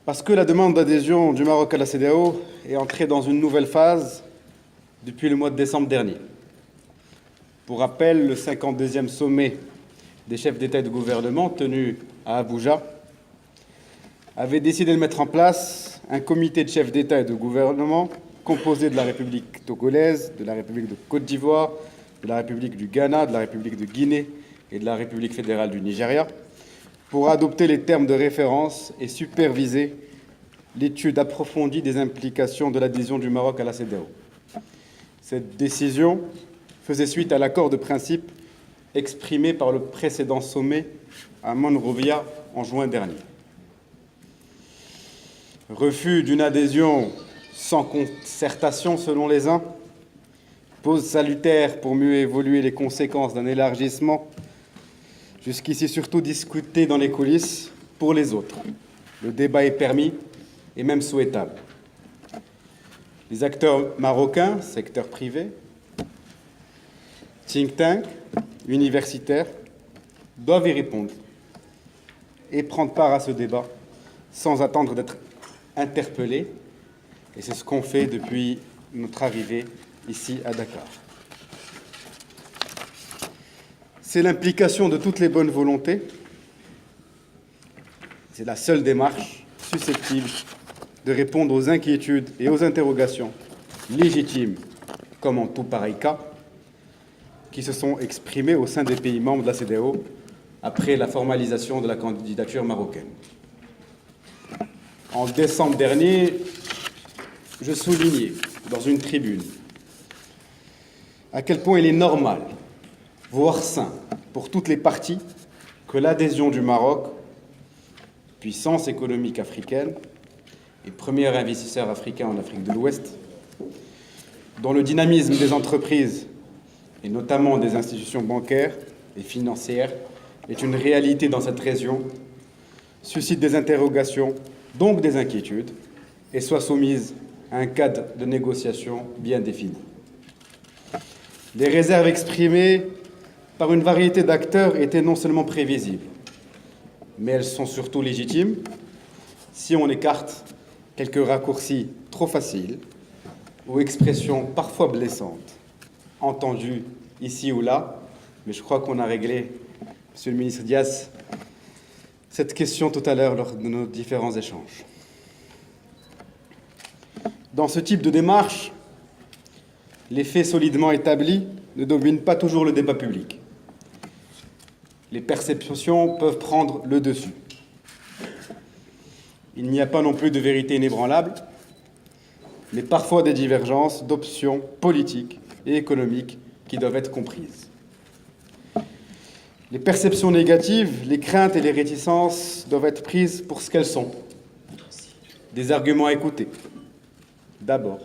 Parce que la demande d'adhésion du Maroc à la CEDEAO est entrée dans une nouvelle phase depuis le mois de décembre dernier. Pour rappel, le 52e sommet des chefs d'État et de gouvernement tenu à Abuja avait décidé de mettre en place un comité de chefs d'État et de gouvernement composé de la République togolaise, de la République de Côte d'Ivoire, de la République du Ghana, de la République de Guinée et de la République fédérale du Nigeria, pour adopter les termes de référence et superviser l'étude approfondie des implications de l'adhésion du Maroc à la CEDEAO. Cette décision faisait suite à l'accord de principe exprimé par le précédent sommet à Monrovia en juin dernier. Refus d'une adhésion sans concertation selon les uns, pause salutaire pour mieux évoluer les conséquences d'un élargissement, jusqu'ici surtout discuté dans les coulisses pour les autres. Le débat est permis et même souhaitable. Les acteurs marocains, secteur privé, think tank, universitaires, doivent y répondre et prendre part à ce débat sans attendre d'être interpellés. Et c'est ce qu'on fait depuis notre arrivée ici à Dakar. C'est l'implication de toutes les bonnes volontés. C'est la seule démarche susceptible de répondre aux inquiétudes et aux interrogations légitimes, comme en tout pareil cas, qui se sont exprimées au sein des pays membres de la CEDEAO après la formalisation de la candidature marocaine. En décembre dernier, je soulignais dans une tribune à quel point il est normal, voire sain, pour toutes les parties, que l'adhésion du Maroc, puissance économique africaine et premier investisseur africain en Afrique de l'Ouest, dont le dynamisme des entreprises et notamment des institutions bancaires et financières est une réalité dans cette région, suscite des interrogations, donc des inquiétudes, et soit soumise à un cadre de négociation bien défini. Les réserves exprimées par une variété d'acteurs étaient non seulement prévisibles, mais elles sont surtout légitimes si on écarte quelques raccourcis trop faciles ou expressions parfois blessantes, entendues ici ou là, mais je crois qu'on a réglé, Monsieur le ministre Dias, cette question tout à l'heure lors de nos différents échanges. Dans ce type de démarche, les faits solidement établis ne dominent pas toujours le débat public. Les perceptions peuvent prendre le dessus. Il n'y a pas non plus de vérité inébranlable, mais parfois des divergences d'options politiques et économiques qui doivent être comprises. Les perceptions négatives, les craintes et les réticences doivent être prises pour ce qu'elles sont. Des arguments à écouter, d'abord,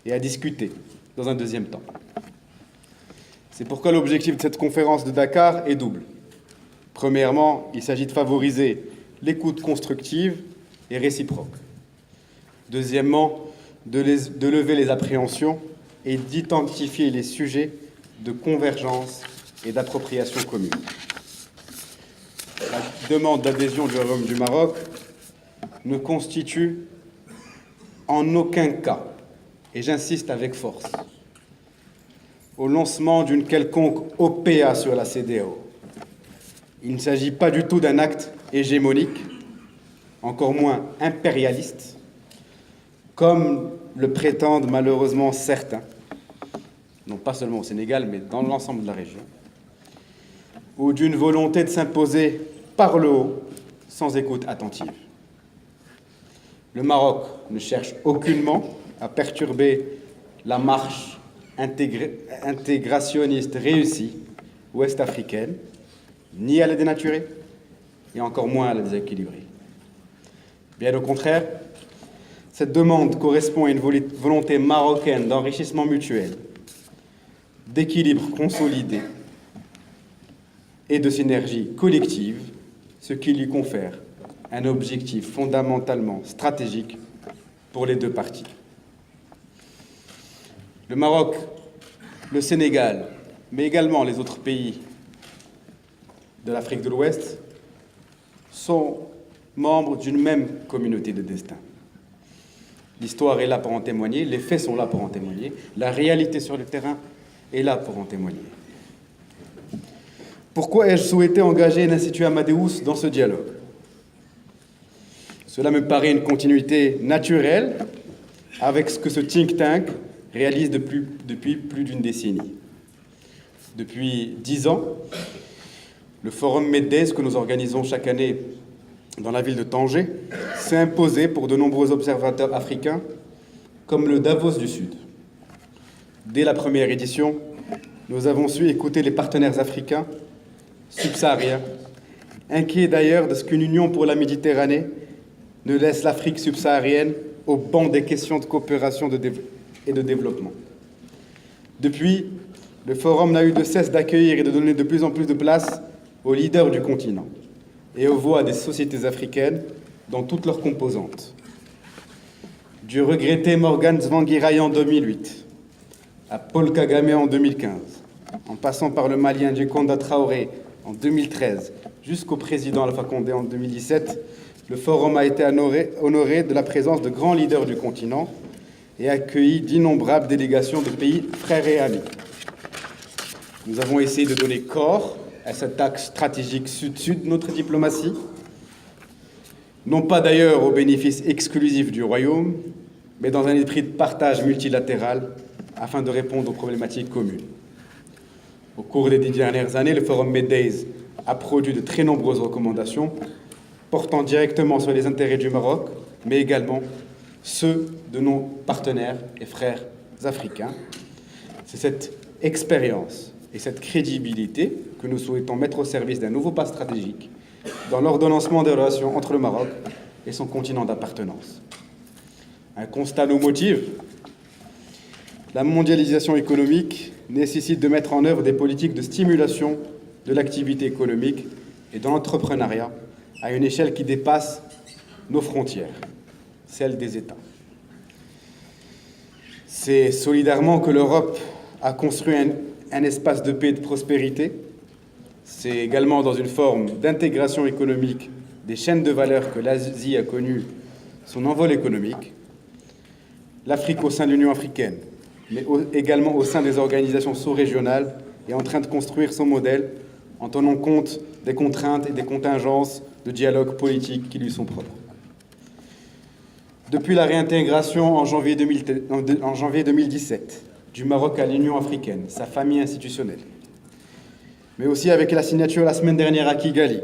et à discuter dans un deuxième temps. C'est pourquoi l'objectif de cette conférence de Dakar est double. Premièrement, il s'agit de favoriser l'écoute constructive et réciproque. Deuxièmement, de lever les appréhensions et d'identifier les sujets de convergence et d'appropriation commune. La demande d'adhésion du Royaume du Maroc ne constitue en aucun cas, et j'insiste avec force, au lancement d'une quelconque OPA sur la CEDEAO. Il ne s'agit pas du tout d'un acte hégémonique, encore moins impérialiste, comme le prétendent malheureusement certains, non pas seulement au Sénégal, mais dans l'ensemble de la région, ou d'une volonté de s'imposer par le haut, sans écoute attentive. Le Maroc ne cherche aucunement à perturber la marche intégrationniste réussie ouest-africaine, ni à la dénaturer, et encore moins à la déséquilibrer. Bien au contraire, cette demande correspond à une volonté marocaine d'enrichissement mutuel, d'équilibre consolidé et de synergie collective, ce qui lui confère un objectif fondamentalement stratégique pour les deux parties. Le Maroc, le Sénégal, mais également les autres pays de l'Afrique de l'Ouest sont membres d'une même communauté de destin. L'histoire est là pour en témoigner, les faits sont là pour en témoigner, la réalité sur le terrain est là pour en témoigner. Pourquoi ai-je souhaité engager l'Institut Amadeus dans ce dialogue? Cela me paraît une continuité naturelle avec ce que ce think tank réalise depuis plus d'une décennie. Depuis 10 ans, le Forum Meddays que nous organisons chaque année dans la ville de Tanger s'est imposé pour de nombreux observateurs africains comme le Davos du Sud. Dès la première édition, nous avons su écouter les partenaires africains, subsahariens, inquiets d'ailleurs de ce qu'une union pour la Méditerranée ne laisse l'Afrique subsaharienne au banc des questions de coopération et de développement. Depuis, le Forum n'a eu de cesse d'accueillir et de donner de plus en plus de place aux leaders du continent et aux voix des sociétés africaines dans toutes leurs composantes. Du regretté Morgan Tsvangirai en 2008 à Paul Kagame en 2015, en passant par le Malien Djekonda Traoré en 2013 jusqu'au président Alpha Condé en 2017, le Forum a été honoré de la présence de grands leaders du continent et a accueilli d'innombrables délégations de pays frères et amis. Nous avons essayé de donner corps à cet axe stratégique sud-sud de notre diplomatie, non pas d'ailleurs au bénéfice exclusif du Royaume, mais dans un esprit de partage multilatéral afin de répondre aux problématiques communes. Au cours des 10 dernières années, le Forum Meddays a produit de très nombreuses recommandations portant directement sur les intérêts du Maroc, mais également ceux de nos partenaires et frères africains. C'est cette expérience et cette crédibilité que nous souhaitons mettre au service d'un nouveau pas stratégique dans l'ordonnancement des relations entre le Maroc et son continent d'appartenance. Un constat nous motive. La mondialisation économique nécessite de mettre en œuvre des politiques de stimulation de l'activité économique et de l'entrepreneuriat à une échelle qui dépasse nos frontières, celle des États. C'est solidairement que l'Europe a construit un espace de paix et de prospérité. C'est également dans une forme d'intégration économique des chaînes de valeur que l'Asie a connu son envol économique. L'Afrique au sein de l'Union africaine, mais également au sein des organisations sous-régionales, est en train de construire son modèle en tenant compte des contraintes et des contingences de dialogue politique qui lui sont propres. Depuis la réintégration en janvier 2017 du Maroc à l'Union africaine, sa famille institutionnelle, mais aussi avec la signature la semaine dernière à Kigali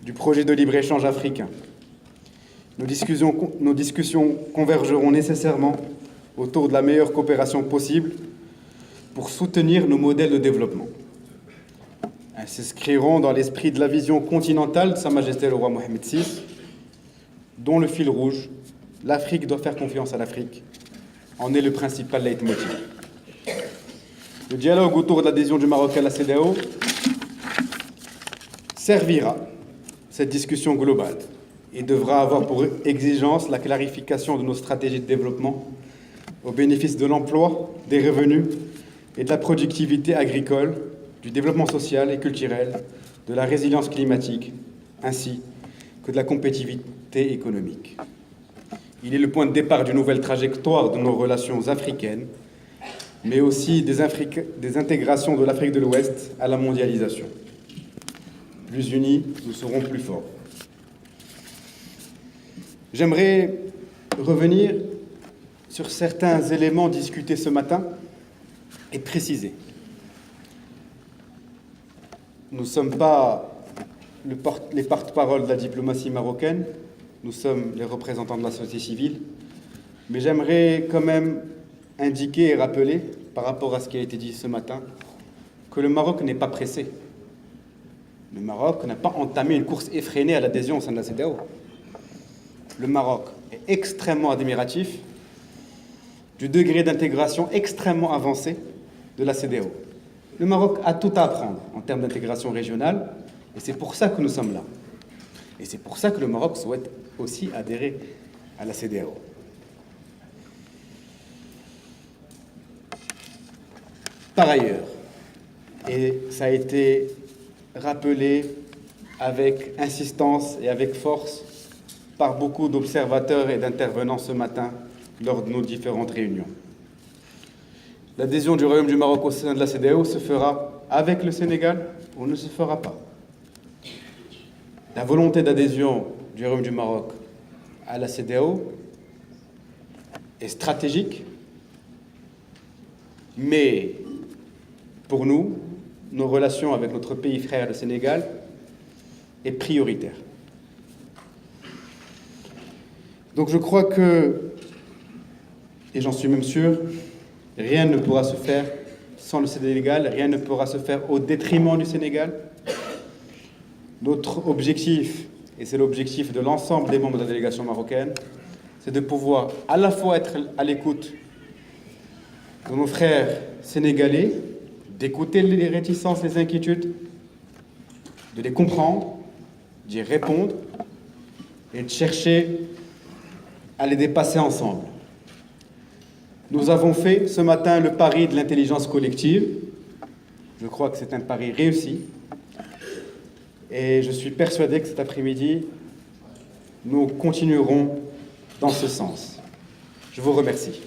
du projet de libre-échange africain, nos discussions convergeront nécessairement autour de la meilleure coopération possible pour soutenir nos modèles de développement. Elles s'inscriront dans l'esprit de la vision continentale de Sa Majesté le roi Mohamed VI, dont le fil rouge, l'Afrique doit faire confiance à l'Afrique, en est le principal leitmotiv. Le dialogue autour de l'adhésion du Maroc à la CEDEAO servira cette discussion globale et devra avoir pour exigence la clarification de nos stratégies de développement au bénéfice de l'emploi, des revenus et de la productivité agricole, du développement social et culturel, de la résilience climatique, ainsi que de la compétitivité économique. Il est le point de départ d'une nouvelle trajectoire de nos relations africaines, mais aussi des intégrations de l'Afrique de l'Ouest à la mondialisation. Plus unis, nous serons plus forts. J'aimerais revenir sur certains éléments discutés ce matin et préciser. Nous ne sommes pas les porte-parole de la diplomatie marocaine, nous sommes les représentants de la société civile, mais j'aimerais quand même indiquer et rappeler, par rapport à ce qui a été dit ce matin, que le Maroc n'est pas pressé. Le Maroc n'a pas entamé une course effrénée à l'adhésion au sein de la CEDEAO. Le Maroc est extrêmement admiratif du degré d'intégration extrêmement avancé de la CEDEAO. Le Maroc a tout à apprendre en termes d'intégration régionale, et c'est pour ça que nous sommes là. Et c'est pour ça que le Maroc souhaite aussi adhérer à la CEDEAO. Par ailleurs, et ça a été rappelé avec insistance et avec force par beaucoup d'observateurs et d'intervenants ce matin lors de nos différentes réunions. L'adhésion du Royaume du Maroc au sein de la CEDEAO se fera avec le Sénégal ou ne se fera pas. La volonté d'adhésion du Royaume du Maroc à la CEDEAO est stratégique, mais pour nous, nos relations avec notre pays frère, le Sénégal, est prioritaire. Donc je crois que, et j'en suis même sûr, rien ne pourra se faire sans le Sénégal, rien ne pourra se faire au détriment du Sénégal. Notre objectif, et c'est l'objectif de l'ensemble des membres de la délégation marocaine, c'est de pouvoir à la fois être à l'écoute de nos frères sénégalais, d'écouter les réticences, les inquiétudes, de les comprendre, d'y répondre et de chercher à les dépasser ensemble. Nous avons fait ce matin le pari de l'intelligence collective. Je crois que c'est un pari réussi. Et je suis persuadé que cet après-midi, nous continuerons dans ce sens. Je vous remercie.